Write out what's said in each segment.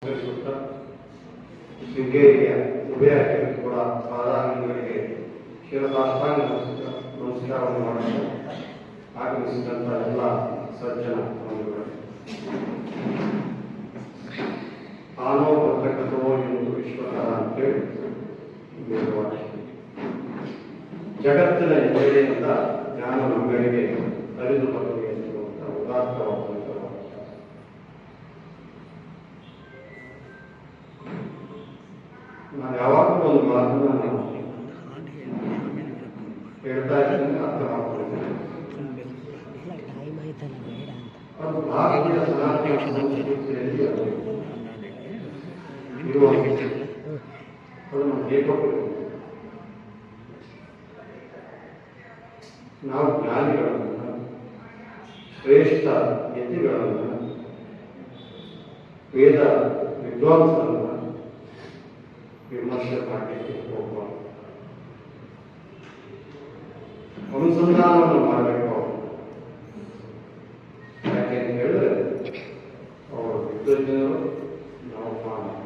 ನಮಸ್ಕರಿಸುತ್ತಾ ಶೃಂಗೇರಿಯ ಉಭಯರಿಗೆ ಕೂಡ ಪಾದಾಂಗಗಳಿಗೆ ಶಿರಸಾಷ್ಟಾಂಗ ನಮಸ್ಕಾರವನ್ನು ಮಾಡಲು ಆಗಮಿಸಿದಂಥ ಎಲ್ಲ ಸಜ್ಜನ ಬಂಧುಗಳು, ಆನೋ ಬದ್ಧಕತೋ ಎಂದು ವಿಶ್ವಕರ ಅಂತೇಳಿ ವೇದವಾಕ್ಯ. ಜಗತ್ತಿನ ಎಲ್ಲೆಡೆಯಿಂದ ಜ್ಞಾನ ನಮ್ಮಗಳಿಗೆ ಹರಿದು ಬರಲಿ ಎನ್ನುವಂಥ ಉದಾತ್ತವಾದಂಥ ನಾನು ಯಾವಾಗಲೂ ಒಂದು ಮಾತನ್ನು ನಾನು ಹೇಳ್ತಾ ಇದ್ದೇನೆ, ಅರ್ಥ ಮಾಡ್ಕೊಂಡಿದ್ದೇನೆ. ಅದು ಭಾರತೀಯ ಸನಾತನ ಸಂಸ್ಕೃತಿಯಲ್ಲಿ ಇರುವ ಅದನ್ನು ಲೇಖಕರು ನಾವು ಜ್ಞಾನಿಗಳನ್ನು, ಶ್ರೇಷ್ಠ ಯತಿಗಳನ್ನು, ವೇದ ವಿದ್ವಾಂಸರನ್ನು ವಿಮರ್ಶೆ ಮಾಡಲಿಕ್ಕೆ ಹೋಗುವ ಅನುಸಂಧಾನವನ್ನು ಮಾಡಬೇಕು. ಯಾಕೆ ಅಂತ ಹೇಳಿದ್ರೆ ಅವರು ವಿದ್ವಜ್ಞರು, ನಾವು ಮಾನವ.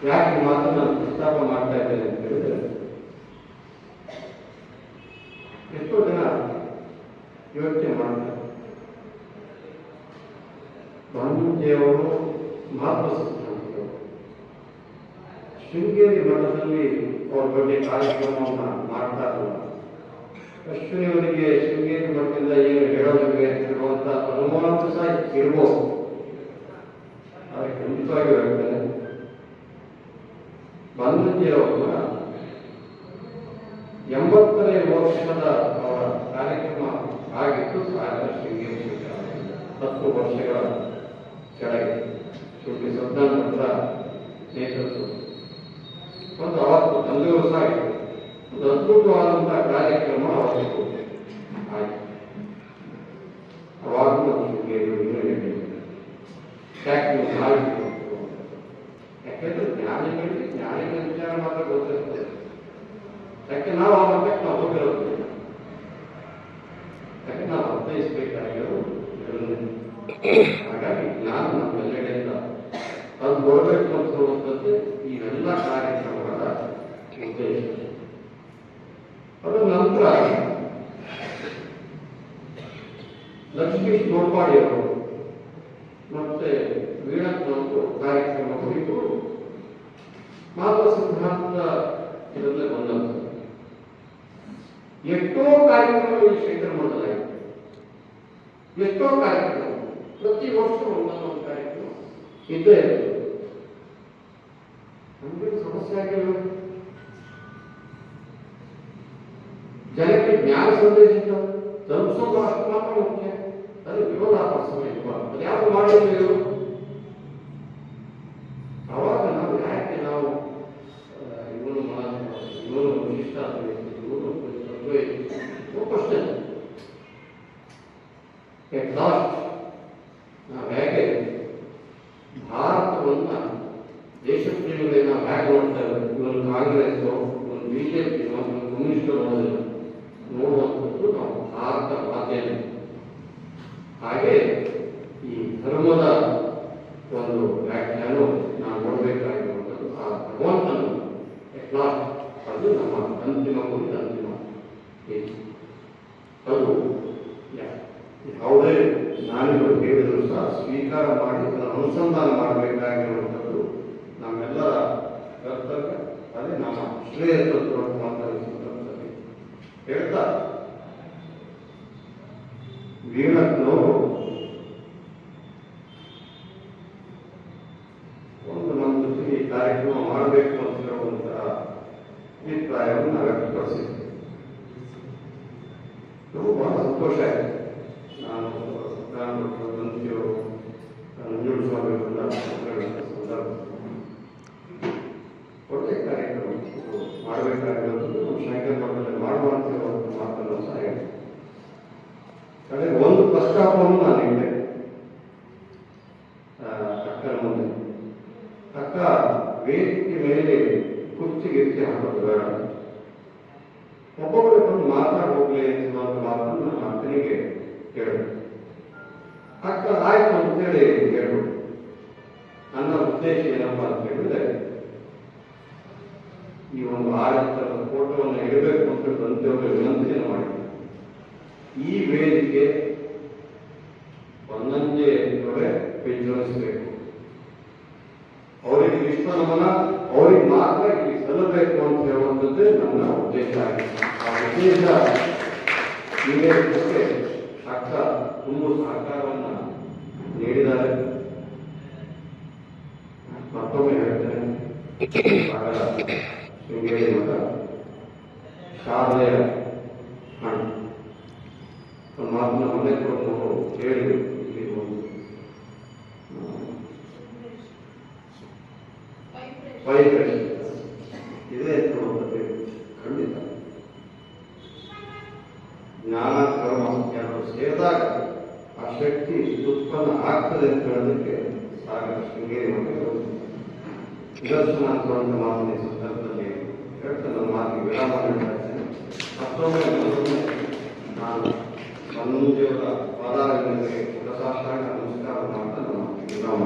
ಯಾಕೆ ಮಾತನ್ನು ಪ್ರಸ್ತಾಪ ಮಾಡ್ತಾ ಇದ್ದೇನೆ ಅಂತ ಹೇಳಿದ್ರೆ, ಎಷ್ಟೋ ಜನ ಯೋಚನೆ ಮಾಡ್ತಾರೆ, ಗಾಂಧೀಜಿಯವರು ಮಹಾತ್ಮ ಸಿದ್ಧಾಂತರು ಶೃಂಗೇರಿ ಮಠದಲ್ಲಿ ಅವ್ರ ಬಗ್ಗೆ ಕಾರ್ಯಕ್ರಮವನ್ನು ಮಾಡ್ತಾ ಇರಲ್ಲ. ಅಶ್ವಿನಿಯವರಿಗೆ ಶೃಂಗೇರಿ ಮಠದಿಂದ ಏನು ಹೇಳೋದಿದೆ ಇರುವಂತ ಅನುಮಾನ ಸಹ ಇರ್ಬೋದು. ಆದರೆ ಖಂಡಿತವಾಗಿ ಹೇಳ್ತೇನೆ, ಗಾಂಧೀಜಿಯವರ 80ನೇ ವರ್ಷದ ಅವರ ಕಾರ್ಯಕ್ರಮ ಆಗಿತ್ತು ಶೃಂಗೇರಿ 10 ವರ್ಷಗಳ ಕೆಳಗೆ ಶ್ರೀ ಸಿದ್ಧಾಂತ ನೇತೃತ್ವ ಒಂದು ಅವತ್ತು ತಂದೆಯವರು ಸಹ ಒಂದು ಅದ್ಭುತವಾದಂತಹ ಕಾರ್ಯಕ್ರಮ ಅವತ್ತು ಆಯಿತು. ಅವಾಗೂ ಯಾಕೆಂದ್ರೆ ಜ್ಞಾನಿಗಳ ವಿಚಾರ ಮಾತ್ರ ಗೊತ್ತಿರ್ತದೆ. ಯಾಕೆ ನಾವು ಆ ಮಟ್ಟಕ್ಕೆ ನಾವು ಹೋಗಿರೋದು, ಯಾಕೆ ನಾವು ಅರ್ಥೈಸಬೇಕಾಗಿರೋದು. ಹಾಗಾಗಿ ಜ್ಞಾನ ನಮ್ಮೆಲ್ಲೆಡೆಯಿಂದ ಅದು ಬರಬೇಕು ಅಂತಕ್ಕಂಥದ್ದು ಇವೆಲ್ಲ ಕಾರ್ಯಕ್ರಮಗಳ ಉದ್ದೇಶ. ಅದರ ನಂತರ ಲಕ್ಷ್ಮೀಶ್ ಗೋಪಾಡಿಯವರು ಮತ್ತೆ ವೀಣಕ್ಕನವರು ಕಾರ್ಯಕ್ರಮ ಕುರಿತು ಮಾತ್ರ ಸಿದ್ಧಾಂತ ಇದರಲ್ಲೇ ಬಂದಂತ ಎಷ್ಟೋ ಕಾರ್ಯಕ್ರಮಗಳು ಈ ಕ್ಷೇತ್ರ ಮಾಡಲಾಗಿದೆ. ಎಷ್ಟೋ ಕಾರ್ಯಕ್ರಮ ಪ್ರತಿ ವರ್ಷ ಒಂದೊಂದು ಕಾರ್ಯಕ್ರಮ ಇದ್ದೇ ಇರ್ತದೆ. ನಮಗೆ ಸಮಸ್ಯೆ ಆಗಿಲ್ಲ. ಜನಕ್ಕೆ ಜ್ಞಾನ ಸಂದೇಶ ತಲುಪಿಸೋದು ಅಷ್ಟು ಮಾತ್ರ ಮುಖ್ಯ. ಅದು ವಿರೋಧಾಭಾಸ ಇರುವ ಅದು ಯಾವುದು ಮಾಡಿದ್ರು ಅವಾಗ ನಾವು ಯಾಕೆ ನಾವು ಇವನು ವಿಶಿಷ್ಟ ಇವನು ಪ್ರಶ್ನೆ ಎಟ್ ಲಾಸ್ಟ್ ನಾವು ಹೇಗೆ ಭಾರತವನ್ನ ದೇಶ ಪ್ರೇಮಿಗಳೇ ನಾವು ಹೇಗೆ ನೋಡ್ತಾ ಇದ್ದೇವೆ. ಇವನು ಕಾಂಗ್ರೆಸ್, ಇವನು ಬಿಜೆಪಿ, ಇವನು ಕಮ್ಯುನಿಸ್ಟ್ ನೋಡುವಂಥದ್ದು ನಾವು ಭಾರತ ಮಾಧ್ಯಮ. ಹಾಗೆ ಈ ಧರ್ಮದ ಒಂದು ವ್ಯಾಖ್ಯಾನ ನಾವು ನೋಡಬೇಕಾಗಿರುವಂಥದ್ದು ಆ ಭಗವಂತನು ಎಟ್ ಲಾಸ್ಟ್ ಅದು ನಮ್ಮ ಅಂತಿಮ ಗುರಿ, ಅಂತಿಮ ಅದು ಯಾವುದೇ ಜ್ಞಾನಿಗಳು ಹೇಳಿದರೂ ಸಹ ಸ್ವೀಕಾರ ಮಾಡಿ ಅದನ್ನು ಅನುಸಂಧಾನ ಮಾಡಬೇಕಾಗಿರುವಂಥದ್ದು ನಮ್ಮೆಲ್ಲರ ಕರ್ತವ್ಯ. ಅದೇ ನಮ್ಮ ಶ್ರೇಯಸ್ಸು ಮಾತಾಡಿಸುವಂಥದ್ದು ಹೇಳ್ತಾ ವೀಣಕ್ಕನವರು ಒಂದು ನಮ್ಮ ಜೊತೆಗೆ ಈ ಕಾರ್ಯಕ್ರಮ ಮಾಡಬೇಕು ಅಂತ ಹೇಳುವಂತಹ ಅಭಿಪ್ರಾಯವನ್ನು ನಾವು ವ್ಯಕ್ತಪಡಿಸಿದ್ವಿ. ನಮಗೂ ಬಹಳ ಸಂತೋಷ ಆಯಿತು. ನಾನು ನಂದಿಯವರು ನಂಜುಂಡಸ್ವಾಮಿ ಸಂದರ್ಭ ಒಳ್ಳೆಯ ಕಾರ್ಯಕ್ರಮ ಮಾಡಬೇಕಾಗಿರೋದು ಶಂಕರ್ ಮಠದಲ್ಲಿ ಮಾಡುವ ಅಂತ ಹೇಳುವಂಥ ಮಾತನ್ನು ಸಹ ಹೇಳಿ ಕಡೆ ಒಂದು ಪ್ರಸ್ತಾಪವನ್ನು ನಾನು ಇಟ್ಟೆ ಅಕ್ಕನ ಮುಂದೆ. ಅಕ್ಕ ವೇದಿಕೆ ಮೇಲೆ ಕುರ್ಚಿಗೆ ಹಾಕೋದು ಬೇಡ, ಒಬ್ಬೊಬ್ಬರೇ ಬಂದು ಮಾತಾಡಿ ಹೋಗ್ಲಿ ಎನ್ನುವಂಥ ಮಾತನ್ನು ನನ್ನ ಅಕ್ಕನಿಗೆ ಹೇಳಿದೆ. ಅಕ್ಕ ಆಯ್ತು ಅಂತೇಳಿ ಹೇಳಿದೆ. ವಿಜೃಂಭಿಸಬೇಕು. ಅವರಿಗೆ ವಿಶ್ವನಮನ ಅವರಿಗೆ ಮಾತ್ರ ಇಲ್ಲಿ ಸಲ್ಲಬೇಕು ಅಂತ ಹೇಳುವಂಥದ್ದೇ ನನ್ನ ಉದ್ದೇಶ ಆಗಿದೆ. ಆ ಉದ್ದೇಶ ಈಡೇರಿಸಕ್ಕೆ ಅಕ್ಕ ತುಂಬ ಸಹಕಾರವನ್ನು ನೀಡಿದ್ದಾರೆ. ಮತ್ತೊಮ್ಮೆ ಹೇಳ್ತೇನೆ, ಶೃಂಗೇರಿ ಮಠ ಶಾಲೆಯ ಹಣ್ಣು ಒಂದು ಮಾತನ್ನ ಮನೆ ಕೊಟ್ಟು ಹೇಳಿದ್ರು. ಇಲ್ಲಿ ಒಂದು ಇದೇ ಎನ್ನುವಂಥದ್ದು ಖಂಡಿತ ಜ್ಞಾನ ಕರ್ಮ ಎರಡು ಸೇರಿದಾಗ ಆ ಶಕ್ತಿ ಉತ್ಪನ್ನ ಆಗ್ತದೆ ಅಂತ ಹೇಳೋದಕ್ಕೆ ಸಾಗರ ಶೃಂಗೇರಿ ಮಠಗಳು ನಿದರ್ಶನ ಅಂತುವಂಥ ಮಾತಿನ ಸಂದರ್ಭದಲ್ಲಿ ಹೇಳ್ತಾ ನನ್ನ ಮಾತಿಗೆ ವಿರಾಮ ನೀಡ್ತಾ ಇದ್ದೇನೆ. ಮತ್ತೊಮ್ಮೆ ನಾನು ಮಂಜೂರ ಪಾದಾರಗಳಿಗೆ ಸಾಷ್ಟಾಂಗ ನಮಸ್ಕಾರ ಮಾಡ್ತಾ ನನ್ನ ವಿರಾಮ